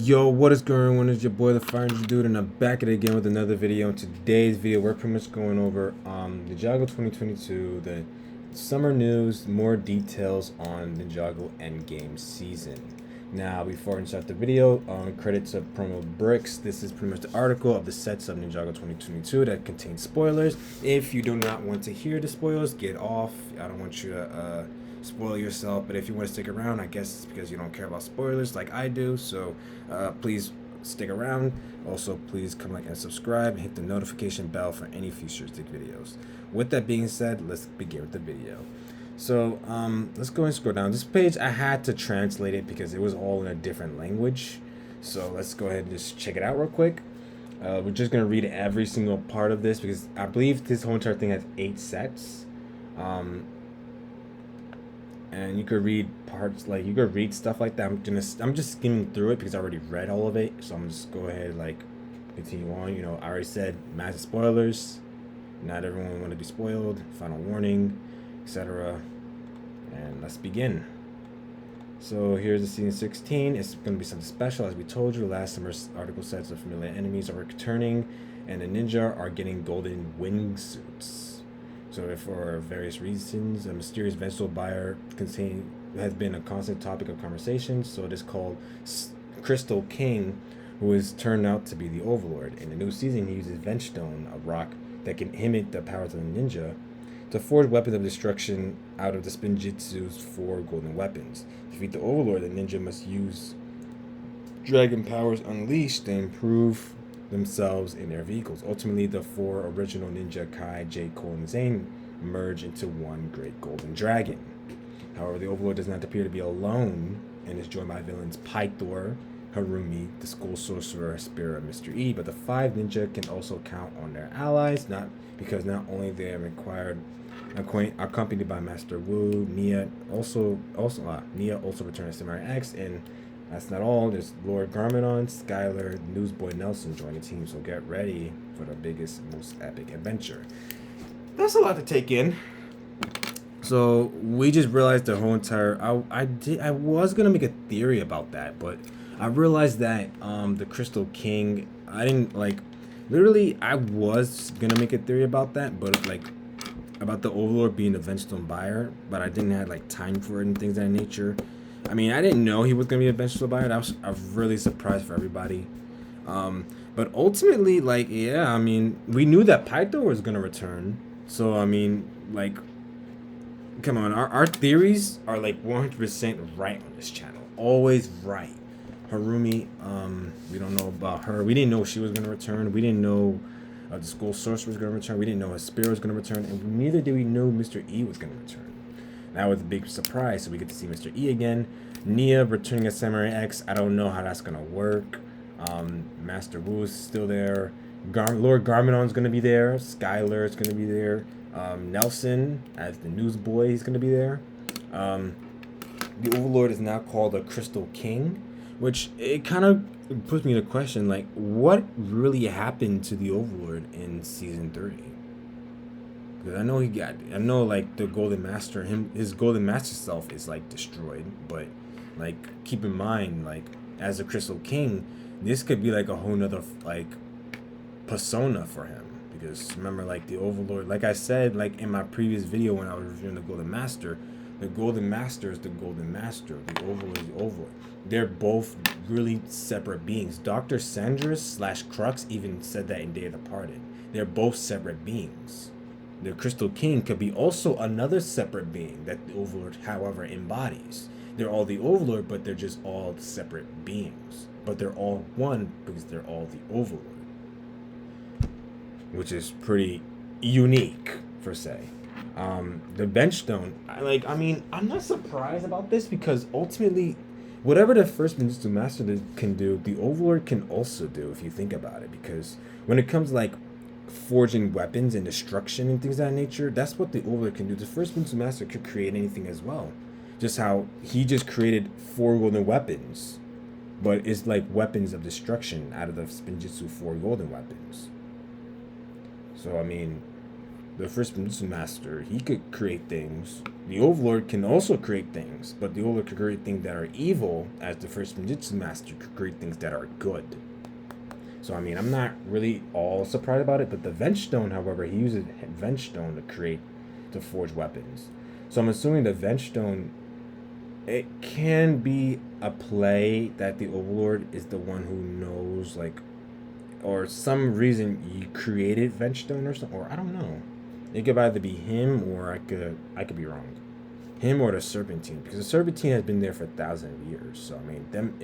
Yo, what is going on? It's your boy, the Fire Ninja Dude, and I'm back at it again with another video. In today's video, we're pretty much going over Ninjago 2022, the summer news, more details on Ninjago Endgame season. Now, before I start the video, credits of Promo Bricks. This is pretty much the article of the sets of Ninjago 2022 that contains spoilers. If you do not want to hear the spoilers, get off. I don't want you to spoil yourself, but if you want to stick around, I guess it's because you don't care about spoilers like I do, so please stick around. Also, please come like and subscribe and hit the notification bell for any futuristic videos. With that being said, let's begin with the video. So let's go and scroll down. This page, I had to translate it because it was all in a different language, so let's go ahead and just check it out real quick. We're just going to read every single part of this because I believe this whole entire thing has 8 sets. And you could read parts, like you could read stuff like that. I'm just skimming through it because I already read all of it, so I'm just go ahead like continue on. You know, I already said massive spoilers. Not everyone want to be spoiled. Final warning, etc. And let's begin. So here's the season 16. It's going to be something special, as we told you. Last summer's article says the familiar enemies are returning, and the ninja are getting golden wingsuits. So if for various reasons, a mysterious vegetable buyer has been a constant topic of conversation. So it is called Crystal King, who has turned out to be the Overlord. In the new season, he uses Vengestone, a rock that can imitate the powers of the ninja, to forge weapons of destruction out of the Spinjitzu's 4 golden weapons. To defeat the Overlord, the ninja must use dragon powers unleashed to improve themselves in their vehicles. Ultimately, the 4 original ninja, Kai, Jade, Cole, and Zane, merge into one great golden dragon. However, the Overlord does not appear to be alone and is joined by villains Pythor, Harumi, the school sorcerer, Spirit, and Mr. E. But the 5 ninja can also count on their allies, not only they are accompanied by Master Wu. Nia also returned as Samurai X, and that's not all. There's Lord Garmadon, Skylar, Newsboy Nelson join the team, so get ready for the biggest, most epic adventure. That's a lot to take in. So we just realized the whole entire. I was gonna make a theory about that, but I realized that the Crystal King. I didn't like. Literally, I was gonna make a theory about that, but like about the Overlord being the Vengestone buyer, but I didn't have like time for it and things of that nature. I mean, I didn't know he was gonna be a Vengestone buyer. That was a really surprise for everybody. But ultimately, like, yeah, I mean, we knew that Pythor was gonna return. So I mean, like, come on, our theories are like 100% right on this channel. Always right. Harumi, we don't know about her. We didn't know she was gonna return. We didn't know the school sorcerer was gonna return. We didn't know his spirit was gonna return, and neither did we know Mr. E was gonna return. That was a big surprise, so we get to see Mr. E again. Nia returning as Samurai X. I don't know how that's gonna work. Master Wu is still there. Lord Garmadon's gonna be there. Skylar is gonna be there. Nelson as the newsboy, he's gonna be there. The Overlord is now called a Crystal King, which it kind of puts me to question, like, what really happened to the Overlord in season 3? Because I know like the Golden Master, his Golden Master self is like destroyed, but like keep in mind, like as a Crystal King, this could be like a whole nother like persona for him. Because remember, like the Overlord, like I said, like in my previous video when I was reviewing the Golden Master is the Golden Master, the Overlord is the Overlord. They're both really separate beings. Dr. Sanders / Crux even said that in Day of the Departed. They're both separate beings. The Crystal King could be also another separate being that the Overlord, however, embodies. They're all the Overlord, but they're just all separate beings. But they're all one because they're all the Overlord. Which is pretty unique, per se. The Benchstone, I mean, I'm not surprised about this because ultimately, whatever the first Ninja Master can do, the Overlord can also do, if you think about it. Because when it comes like forging weapons and destruction and things of that nature, that's what the Overlord can do. The first Ninja Master could create anything as well. Just how he just created 4 golden weapons, but it's like weapons of destruction out of the Spinjitzu 4 golden weapons. So I mean, The first Ninja Master, he could create things. The Overlord can also create things, but the Overlord could create things that are evil, as the first Ninja Master could create things that are good. So I mean, I'm not really all surprised about it, but the Vengestone, however, he uses Vengestone to forge weapons. So I'm assuming the Vengestone, it can be a play that the Overlord is the one who knows, like, or some reason you created Vengestone or something, or I don't know. It could either be him or I could be wrong. Him or the Serpentine, because the Serpentine has been there for 1,000 years. So I mean, them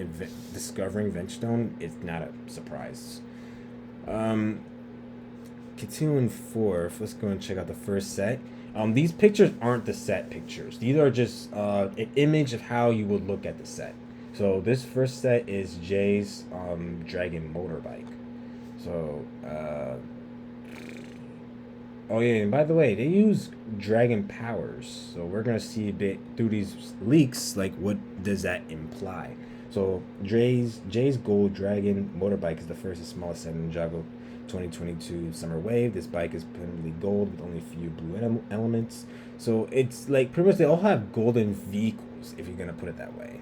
discovering Vengestone is not a surprise. Um, Continuing forth, let's go and check out the first set. These pictures aren't the set pictures. These are just an image of how you would look at the set. So this first set is Jay's dragon motorbike. So, oh yeah, and by the way, they use dragon powers. So we're gonna see a bit through these leaks, like what does that imply? So Jay's gold dragon motorbike is the first and smallest set in Ninjago 2022 Summer Wave. This bike is permanently gold with only a few blue elements. So it's like pretty much they all have golden vehicles, if you're gonna put it that way.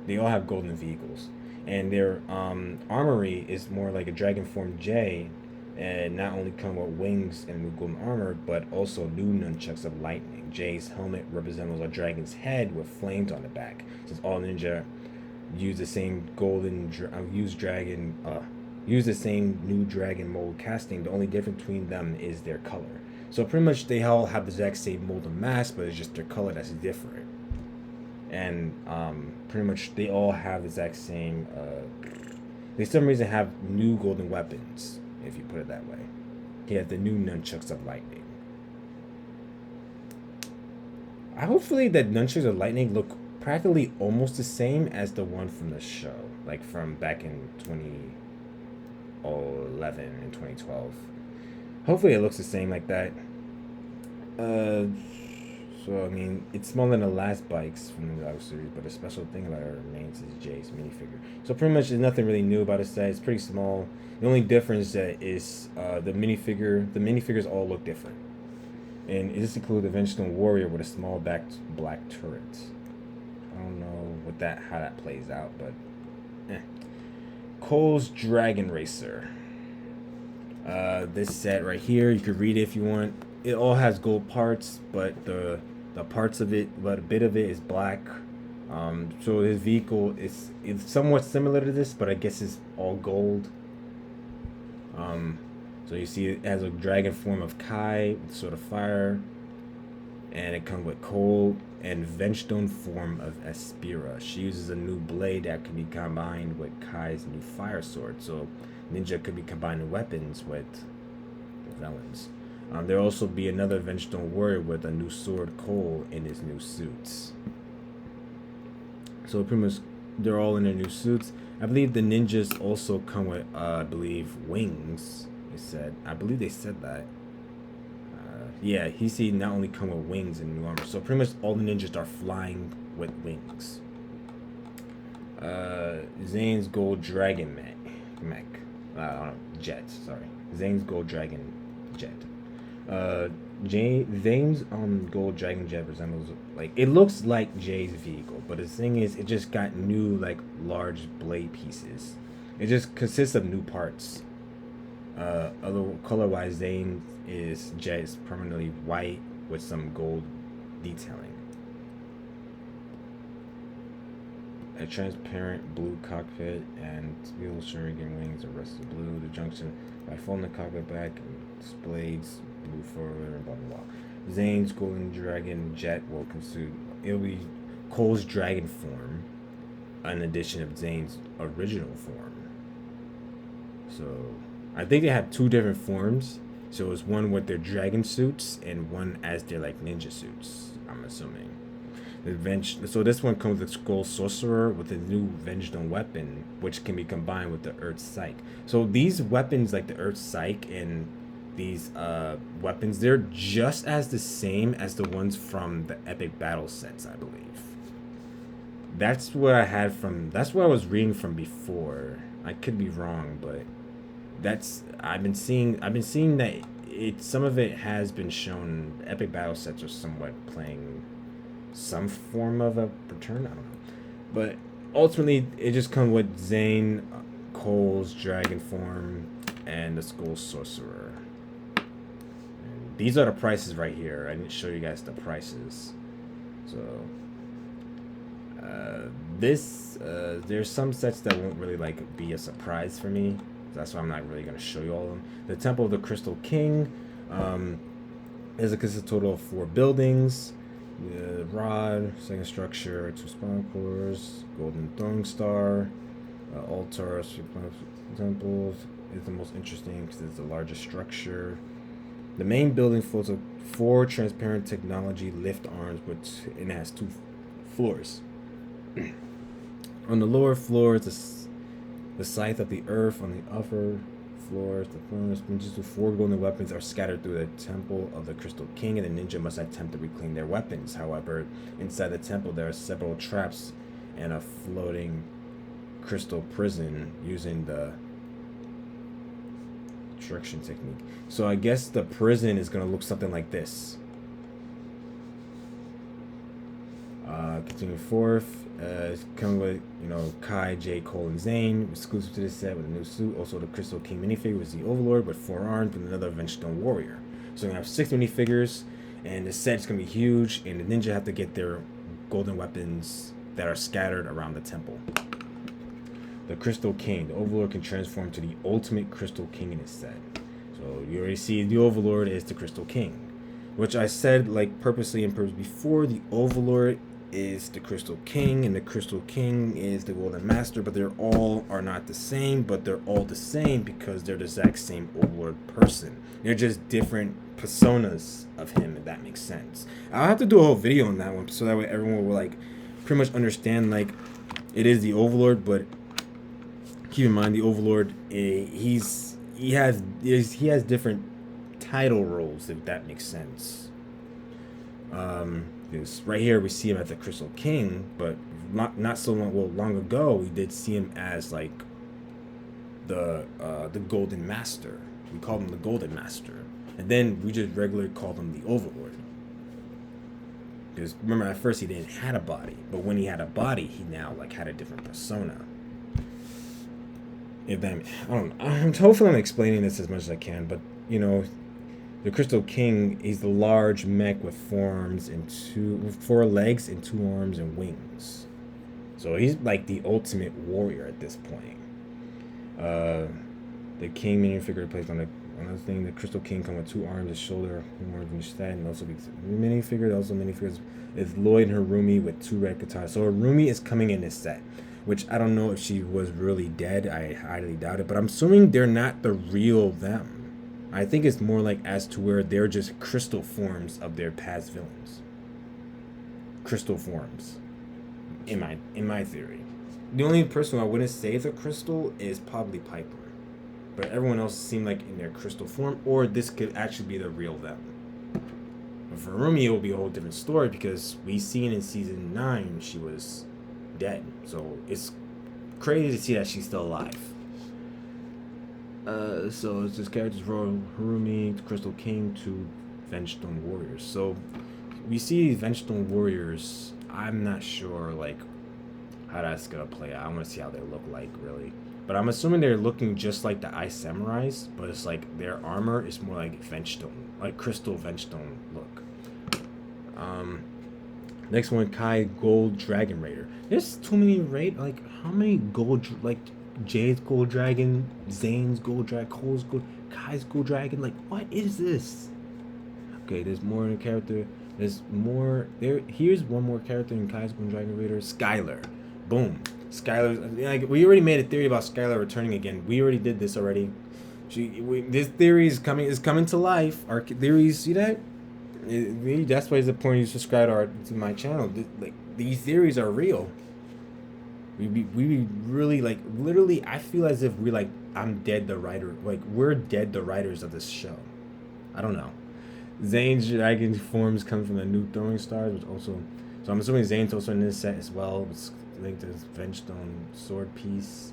They all have golden vehicles, and their armory is more like a dragon form Jay, and not only come with wings and with golden armor, but also new nunchucks of lightning. Jay's helmet resembles a dragon's head with flames on the back. Since all ninja use the same use the same new dragon mold casting, the only difference between them is their color. So pretty much they all have the exact same mold and mask, but it's just their color that's different. And pretty much they all have the exact same. They for some reason have new golden weapons, if you put it that way. He has the new nunchucks of lightning. Hopefully the nunchucks of lightning look practically almost the same as the one from the show, like from back in 2011 and 2012. Hopefully it looks the same like that. So I mean, it's smaller than the last bikes from the Ninjago series, but the special thing about it remains is Jay's minifigure. So pretty much there's nothing really new about the set. It's pretty small. The only difference that is the minifigure. The minifigures all look different, and this includes the Vengestone Warrior with a small backed black turret. I don't know how that plays out, but Cole's Dragon Racer. This set right here, you could read it if you want. It all has gold parts, but the parts of it, but a bit of it is black. So his vehicle is somewhat similar to this, but I guess it's all gold. So you see it has a dragon form of Kai with sort of fire, and it comes with Cole and Vengestone form of Aspira. She uses a new blade that can be combined with Kai's new fire sword. So ninja could be combining weapons with the villains. There'll also be another Vengestone warrior with a new sword, Cole, in his new suits. So pretty much they're all in their new suits. I believe the ninjas also come with, I believe, wings. I believe they said that. Yeah, he see not only come with wings and new armor. So pretty much all the ninjas are flying with wings. Zane's Gold Dragon mech. Jet, sorry. Zane's Gold Dragon Jet. Zane's Gold Dragon Jet resembles, like, it looks like Jay's vehicle, but the thing is, it just got new, like, large blade pieces. It just consists of new parts. Although color-wise, Zane Jet is permanently white with some gold detailing. A transparent blue cockpit and wheel shuriken wings are rusted blue. The junction by folding the cockpit back and displays blue forward and blah blah blah. Zane's Golden Dragon Jet will consume. It'll be Cole's dragon form, in addition of Zane's original form. So I think they have two different forms. So it's one with their dragon suits and one as their like ninja suits, I'm assuming. So this one comes with Skull Sorcerer with a new Vengestone weapon, which can be combined with the Earth Psyche. So these weapons, like the Earth Psyche and these weapons, they're just as the same as the ones from the Epic Battle sets, I believe. That's what I was reading from before. I could be wrong, but I've been seeing that some of it has been shown. Epic battle sets are somewhat playing some form of a return. I don't know, but ultimately it just comes with Zane, Cole's dragon form, and the Skull Sorcerer. And these are the prices right here. I didn't show you guys the prices, so there's some sets that won't really like be a surprise for me. That's why I'm not really going to show you all of them. The Temple of the Crystal King is a total of 4 buildings. The rod, second structure, 2 spawn cores, golden throwing star, altar, temples is the most interesting because it's the largest structure. The main building floats of 4 transparent technology lift arms, and it has 2 floors. On the lower floor is the scythe of the earth. On the upper floors, the furnace winches to 4 golden weapons are scattered through the temple of the Crystal King, and the ninja must attempt to reclaim their weapons. However, inside the temple there are several traps and a floating crystal prison using the destruction technique. So I guess the prison is going to look something like this. Continuing forth, coming with, Kai, J, Cole, and Zane, exclusive to this set with a new suit. Also, the Crystal King minifigure with the Overlord with 4 arms and another Vengestone Warrior. So we're going to have 6 minifigures, and the set's going to be huge, and the ninja have to get their golden weapons that are scattered around the temple. The Crystal King. The Overlord can transform to the ultimate Crystal King in this set. So you already see the Overlord is the Crystal King, which I said purposely and purposely before. The Overlord is the Crystal King, and the Crystal King is the Golden Master, but they're all are not the same, but they're all the same because they're the exact same Overlord person. They're just different personas of him, if that makes sense. I'll have to do a whole video on that one so that way everyone will pretty much understand it is the Overlord, but keep in mind the Overlord he has different title roles, if that makes sense. Because right here we see him as the Crystal King, but not so long ago we did see him as the Golden Master. We called him the Golden Master, and then we just regularly called him the Overlord. Because remember, at first he didn't have a body, but when he had a body, he now had a different persona. If that, I don't know. Hopefully I'm explaining this as much as I can, but the Crystal King, he's the large mech with 4 legs and 2 arms and wings. So he's the ultimate warrior at this point. The King minifigure placed on the thing. The Crystal King comes with 2 arms, a shoulder, horns, and stat, and also minifigures is Lloyd Harumi with 2 red katanas. So Harumi is coming in this set, which I don't know if she was really dead. I highly doubt it, but I'm assuming they're not the real them. I think it's more as to where they're just crystal forms of their past villains. Crystal forms, in my theory. The only person I wouldn't say is a crystal is probably Piper, but everyone else seemed in their crystal form, or this could actually be the real them. But for Rumi, it will be a whole different story because we seen in season 9 she was dead, so it's crazy to see that she's still alive. So it's just characters from Harumi, Crystal King to Vengestone Warriors. So we see Vengestone Warriors. I'm not sure how that's gonna play out. I want to see how they look really. But I'm assuming they're looking just like the Ice Samurais, but it's their armor is more like Vengestone, Crystal Vengestone look. Next one, Kai Gold Dragon Raider. There's too many how many gold Jay's Gold Dragon, Zane's Gold Dragon, Cole's Gold, Kai's Gold Dragon. What is this? Okay, there's more in the character. There's more there. Here's one more character in Kai's Gold Dragon Raider, Skylar. Boom, Skylar. We already made a theory about Skylar returning again. We already did this already. This theory is coming to life. Our theories, see that? That's why it's the point you subscribe to my channel. These theories are real. We really literally. I feel as if I'm dead the writer. We're dead the writers of this show. I don't know. Zane's dragon forms come from the new throwing stars, which also. So I'm assuming Zane's also in this set as well. It's linked to this Vengestone sword piece.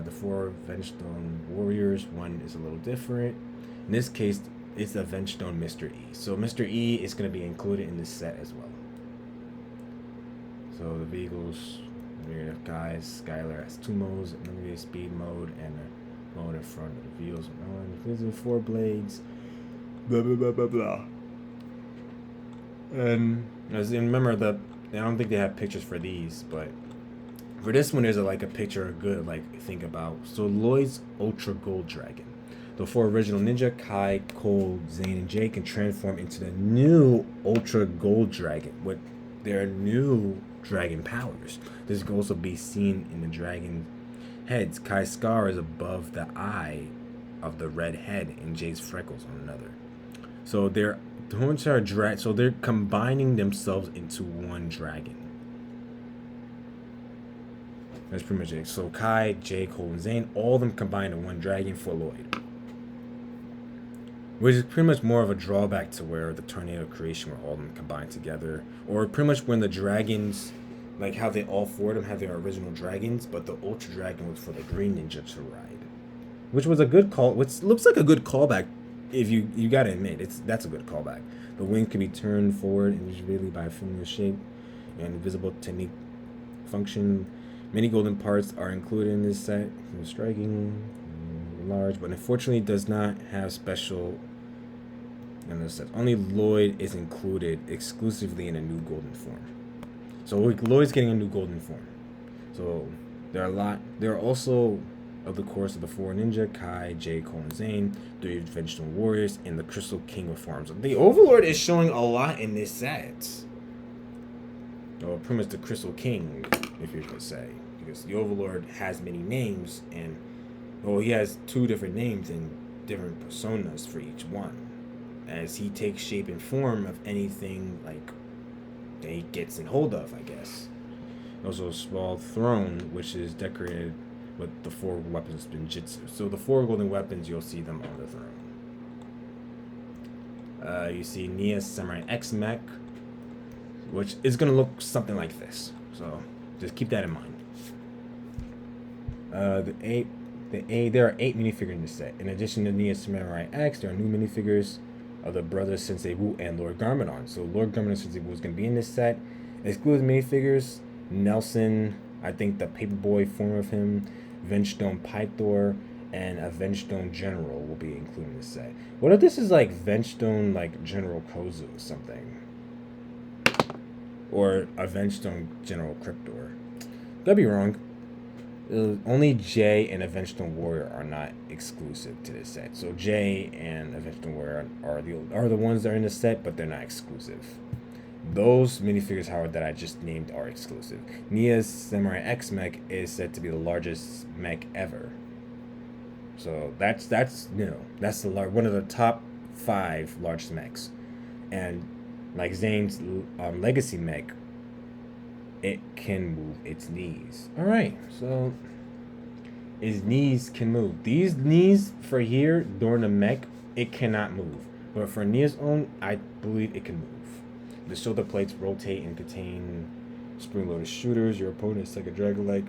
The 4 Vengestone warriors. One is a little different. In this case, it's the Vengestone Mr. E. So Mr. E is going to be included in this set as well. So the vehicles, we're gonna guys, Skylar has 2 modes, limited speed mode, and a mode in front of the wheels. These are 4 blades. Blah blah blah blah blah. And remember that I don't think they have pictures for these, but for this one, there's a picture good think about. So Lloyd's Ultra Gold Dragon. The 4 original Ninja, Kai, Cole, Zane, and Jay can transform into the new Ultra Gold Dragon with their new dragon powers. This can also be seen in the dragon heads. Kai's scar is above the eye of the red head, and Jay's freckles on another. So the horns are so they're combining themselves into one dragon. That's pretty much it. So Kai, Jay, Cole, and Zane, all of them combined in one dragon for Lloyd. Which is pretty much more of a drawback to where the Tornado creation where all of them combined together. Or pretty much when the dragons, how they all 4 of them have their original dragons, but the Ultra Dragon was for the Green Ninja to ride. Which was a good call, which looks like a good callback. If you gotta admit, that's a good callback. The wing can be turned forward individually by a familiar shape and invisible technique function. Many golden parts are included in this set. Striking, large, but unfortunately does not have special in this set. Only Lloyd is included exclusively in a new golden form. So Lloyd's getting a new golden form. So there are also of the course of the 4 Ninja, Kai, Jay, Cole, and Zane, 3 Vengestone Warriors, and the Crystal King of forms. The Overlord is showing a lot in this set. Or pretty much the Crystal King, if you could say. Because the Overlord has many names, and he has 2 different names and different personas for each one, as he takes shape and form of anything that he gets in hold of, I guess. Also a small throne, which is decorated with the 4 weapons of ninjutsu. So the 4 golden weapons, you'll see them on the throne. You see Nia's Samurai X mech, which is gonna look something like this. So just keep that in mind. There are 8 minifigures in this set. In addition to Nia's Samurai X, there are new minifigures of the brothers Sensei Wu and Lord Garmadon. So Lord Garmadon and Sensei Wu is going to be in this set. Exclusive minifigures, Nelson, I think the paperboy form of him, Vengestone Pythor, and a Vengestone General will be included in this set. What if this is Vengestone General Kozu or something? Or a Vengestone General Cryptor. Could be wrong. Only Jay and a Vengestone Warrior are not exclusive to this set. So Jay and a Vengestone Warrior are the ones that are in the set, but they're not exclusive. Those minifigures, however, that I just named are exclusive. Nia's Samurai X mech is said to be the largest mech ever. So that's one of the top 5 largest mechs. And Zane's Legacy mech, it can move its knees. Alright, so his knees can move. These knees for here during the mech, it cannot move. But for Nia's own, I believe it can move. The shoulder plates rotate and contain spring-loaded shooters. Your opponent is a dragon-like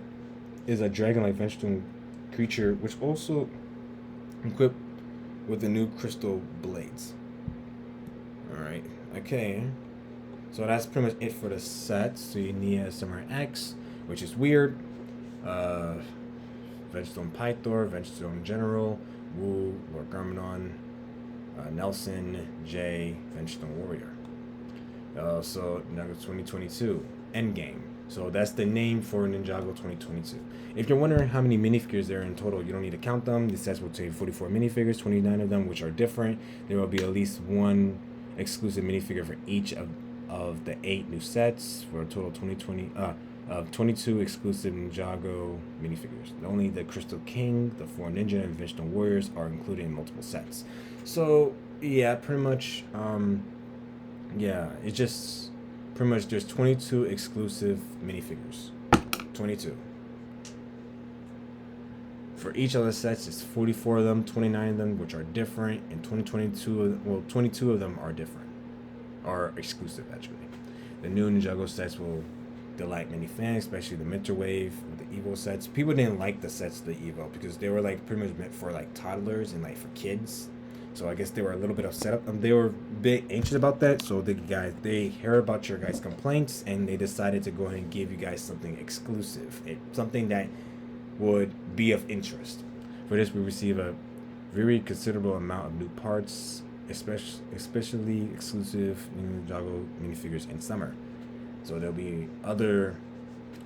Vengestone creature, which also equipped with the new crystal blades. Alright, okay. So that's pretty much it for the set. So you need a Samurai X, which is weird. Vengestone Pythor, Vengestone General, Wu, Lord Garmadon, Nelson, Jay, Vengestone Warrior. So Ninjago 2022, Endgame. So that's the name for Ninjago 2022. If you're wondering how many minifigures there are in total, you don't need to count them. The sets will take 44 minifigures, 29 of them which are different. There will be at least 1 exclusive minifigure for each of the 8 new sets for a total 22 exclusive Ninjago minifigures. Only the Crystal King, the 4 Ninja, and Vengestone Warriors are included in multiple sets. So yeah, pretty much it's just pretty much there's 22 exclusive minifigures. 22. For each of the sets, it's 44 of them, 29 of them which are different, and 22 of them are different. Are exclusive actually. The new Ninjago sets will delight many fans, especially the Mentor Wave, the Evo sets. People didn't like the sets of the Evo because they were pretty much meant for toddlers and for kids. So I guess they were a little bit upset. They were a bit anxious about that. So they heard about your guys' complaints, and they decided to go ahead and give you guys something exclusive, something that would be of interest. For this, we receive a very considerable amount of new parts, especially exclusive Ninjago minifigures in summer. So there'll be other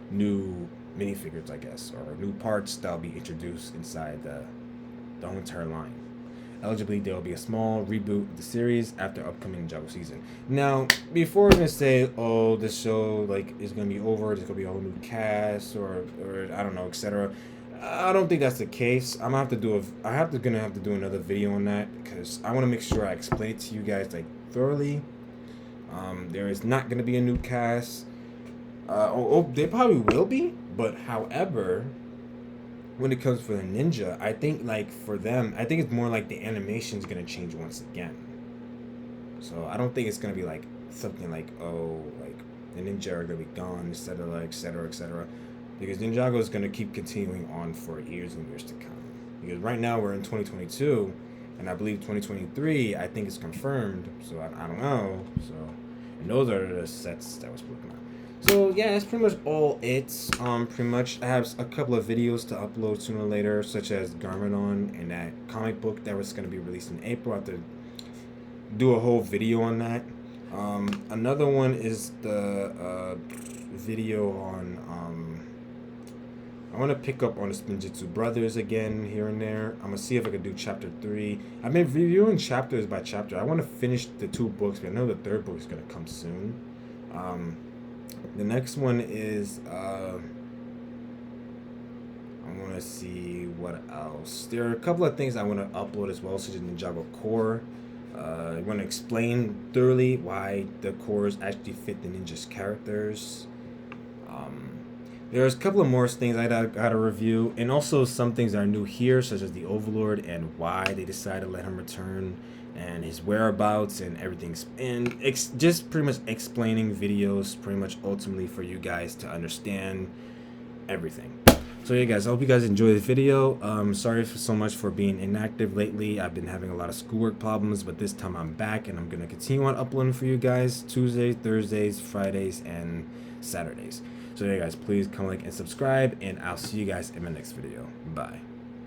new minifigures, I guess, or new parts that'll be introduced inside the whole entire line. Eligibly, there will be a small reboot of the series after upcoming Ninjago season. Now, before we're gonna say, oh, this show like is gonna be over, there's gonna be a whole new cast, or I don't know, etc. I don't think that's the case. I'm gonna have to do another video on that because I want to make sure I explain it to you guys like thoroughly. There is not gonna be a new cast. They probably will be, but however, when it comes for the ninja, I think like for them, I think it's more like the animation's gonna change once again. So I don't think it's gonna be like something like, oh, like the ninja are gonna be gone, etc., etc., etc. Because Ninjago is gonna keep continuing on for years and years to come. Because right now we're in 2022, and I believe 2023, I think it's confirmed. So I don't know. So, and those are the sets that was looking at. So yeah, that's pretty much all it. Pretty much I have a couple of videos to upload sooner or later, such as Garmadon and that comic book that was going to be released in April. I have to do a whole video on that. Another one is the video on I want to pick up on the Spinjitzu Brothers again here and there. I'm gonna see if I can do chapter 3. I've been reviewing chapters by chapter. I want to finish the 2 books, but I know the 3rd book is gonna come soon. The next one is I want to see what else. There are a couple of things I want to upload as well, such as Ninjago Core. I want to explain thoroughly why the cores actually fit the ninja's characters. There's a couple of more things I gotta review, and also some things that are new here, such as the Overlord and why they decided to let him return, and his whereabouts and everything, and just pretty much explaining videos, pretty much ultimately for you guys to understand everything. So yeah, guys, I hope you guys enjoyed the video. Sorry so much for being inactive lately. I've been having a lot of schoolwork problems, but this time I'm back, and I'm gonna continue on uploading for you guys Tuesdays, Thursdays, Fridays, and Saturdays. So yeah, guys, please come like and subscribe, and I'll see you guys in my next video. Bye.